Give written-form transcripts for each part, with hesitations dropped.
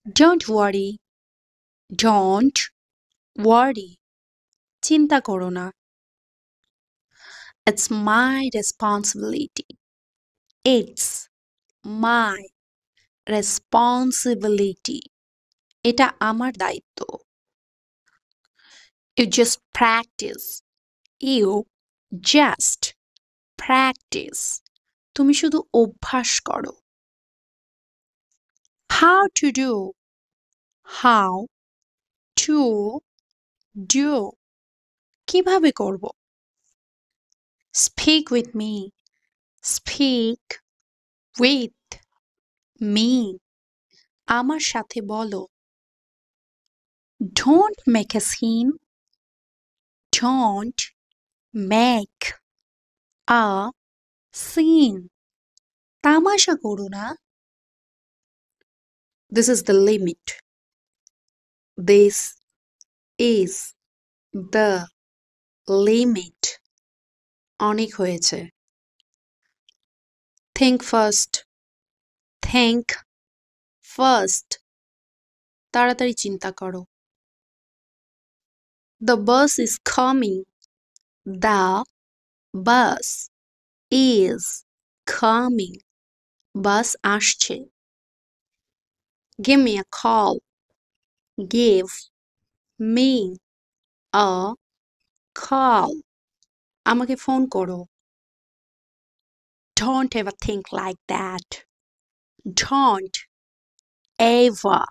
Don't worry. Don't worry. চিন্তা করো না। It's my responsibility. It's my responsibility. এটা আমার দায়িত্ব। You just practice. You just practice. তুমি শুধু অভ্যাস করো। How to do. How to do. কিভাবে করব? Speak with me. Speak with me. আমার সাথে বলো। Don't make a scene. Don't make a scene. তামাশা করো না। This is the limit. This is the limit. অনেক হয়েছে। Think first. Think first. তাড়াতাড়ি চিন্তা করো। The bus is coming. The bus is coming. বাস আসছে। Give me a call. Give me a call. আমাকে ফোন করো। Don't ever think like that. Don't ever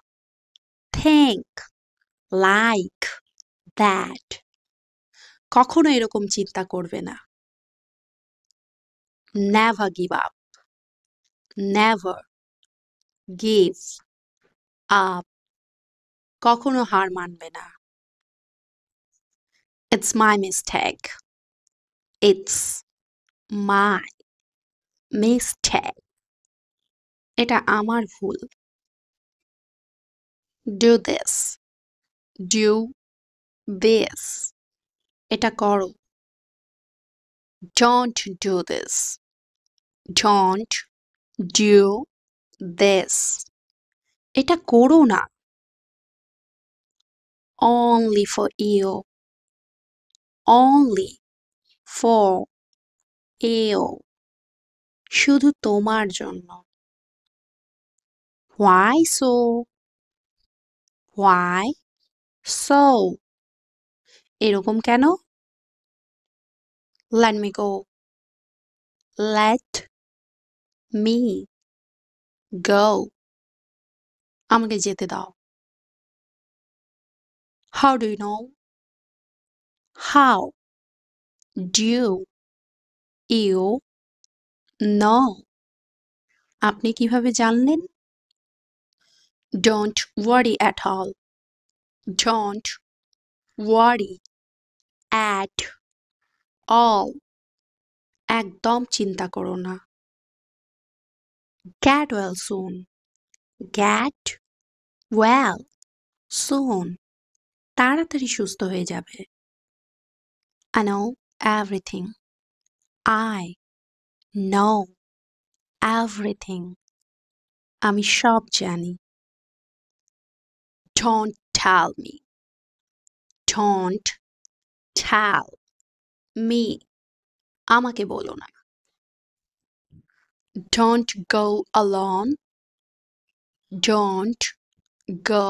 think like that. কখনো এরকম চিন্তা করবে না। Never give up. Never give up. কখনো হার মানবে না। It's my mistake. It's my mistake. এটা আমার ভুল। Do this. Do this. এটা করো। Don't do this. Don't do this. এটা করো না। Only for you. Only for you. শুধু তোমার জন্য। Why so? Why so? এরকম কেন? Let me go. Let me go. আমাকে যেতে দাও। How do you know? How do you know? আপনি কিভাবে জানলেন? Don't worry at all. Don't worry at all. একদম চিন্তা করো না। Get well soon. Get well soon. তাড়াতাড়ি সুস্থ হয়ে যাবে। I know everything. I know everything. আমি সব জানি। Don't tell me. Don't tell me. আমাকে বলো না। Don't go alone. Don't go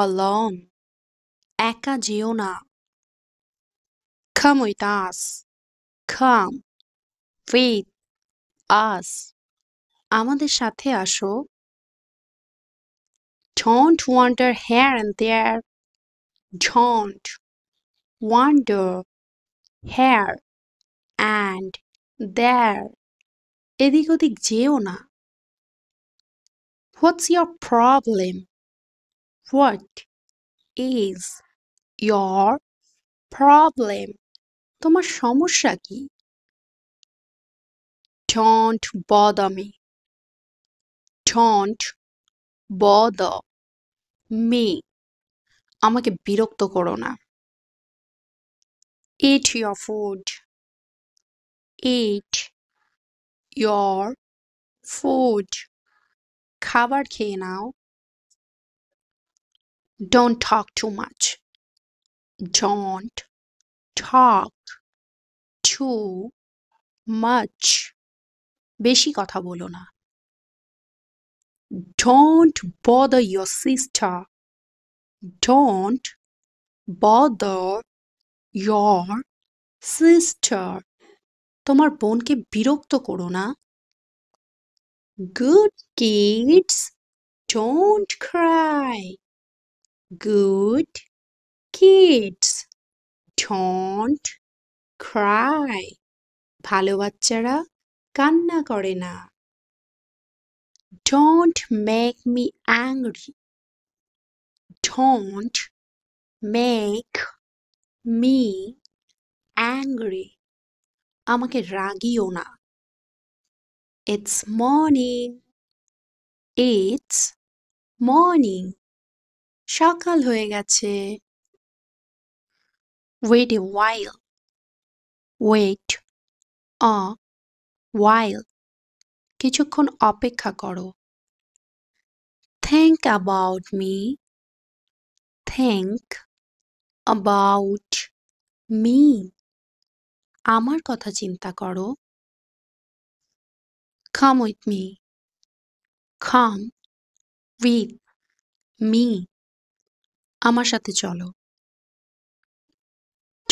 alone. একা যেও না। Come with us. Come with us. আমাদের সাথে আসো। Don't wander here and there. Don't wander here and there. এদিক ওদিক যেও না। What's your problem? What is your problem? তোমার সমস্যা কি? Don't bother me. Don't bother me. আমাকে বিরক্ত করো না। Eat your food. Eat your food. খাবার খেয়ে নাও। Don't talk too much. Don't talk too much. বেশি কথা বলো না। Don't bother your sister. Don't bother your sister. তোমার বোনকে বিরক্ত করো না। Good kids, don't cry. Good kids, don't cry. ভালো বাচ্চারা কান্না করে না। Don't make me angry. Don't make me angry. আমাকে রাগিও না। It's morning. It's morning. সকাল হয়ে গেছে। Wait a while. Wait a while. কিছুক্ষণ অপেক্ষা করো। Think about me. Think about me. আমার কথা চিন্তা করো। Come with me. Come with me. আমার সাথে চলো।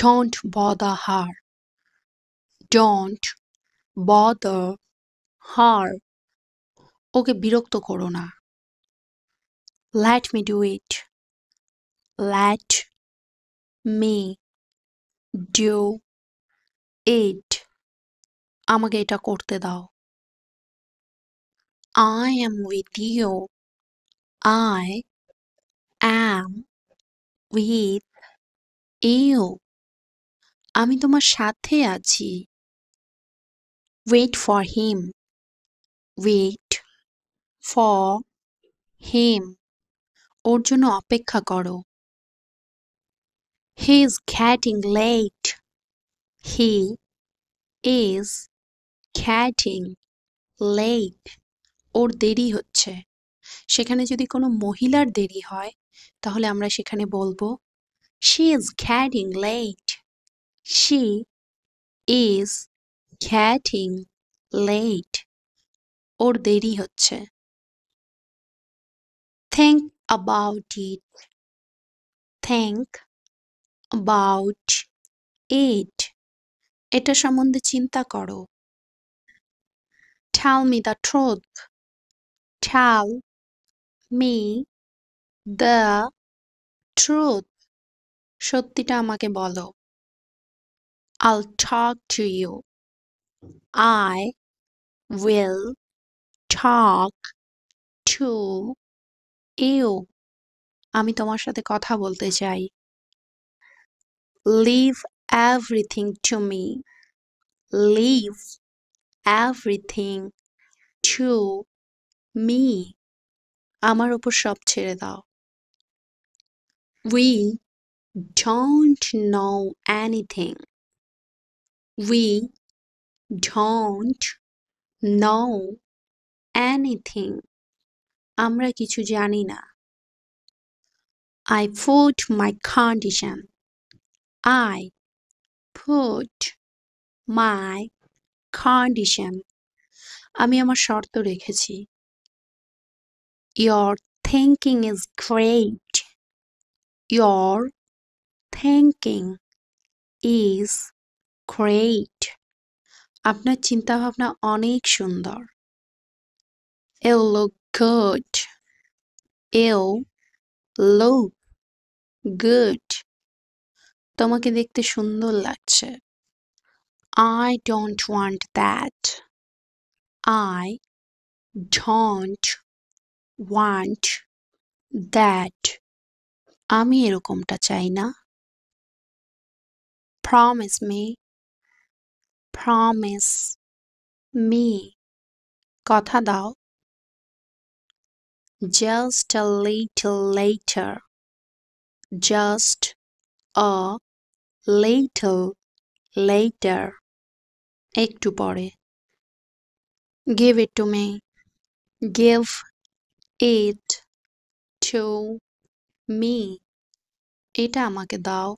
Don't bother her. Don't bother her. ওকে বিরক্ত করো না। Let me do it. Let me do it. আমাকে এটা করতে দাও। I am with you. I am with you. আমি তোমার সাথে আছি। Wait for him. Wait for him. ওর জন্য অপেক্ষা করো। He is getting late. He is getting late. ওর দেরি হচ্ছে। সেখানে যদি কোনো মহিলার দেরি হয় তাহলে আমরা সেখানে বলবো She is getting late. She is getting late. ওর দেরি হচ্ছে। Think about it. Think about it. এটা সম্বন্ধে চিন্তা করো। Tell me the truth. Tell me the truth. সত্যিটা আমাকে বলো। I'll talk to you. I will talk to you. আমি তোমার সাথে কথা বলতে চাই। Leave everything to me. Leave everything to me. আমার উপর সব ছেড়ে দাও। We don't know anything. We don't know anything. আমরা কিছু জানি না। I put my condition. I put my condition. আমি আমার শর্ত রেখেছি। Your thinking is great. Your thinking is great. আপনার চিন্তাভাবনা অনেক সুন্দর। You look good. You look good. তোমাকে দেখতে সুন্দর লাগছে। I don't want that. I don't want that. আমি এরকমটা চাই না। Promise me. Promise me. কথা দাও। Just a little later. Just a little later. একটু পরে। Give it to me. Give it to me এটা আমাকে দাও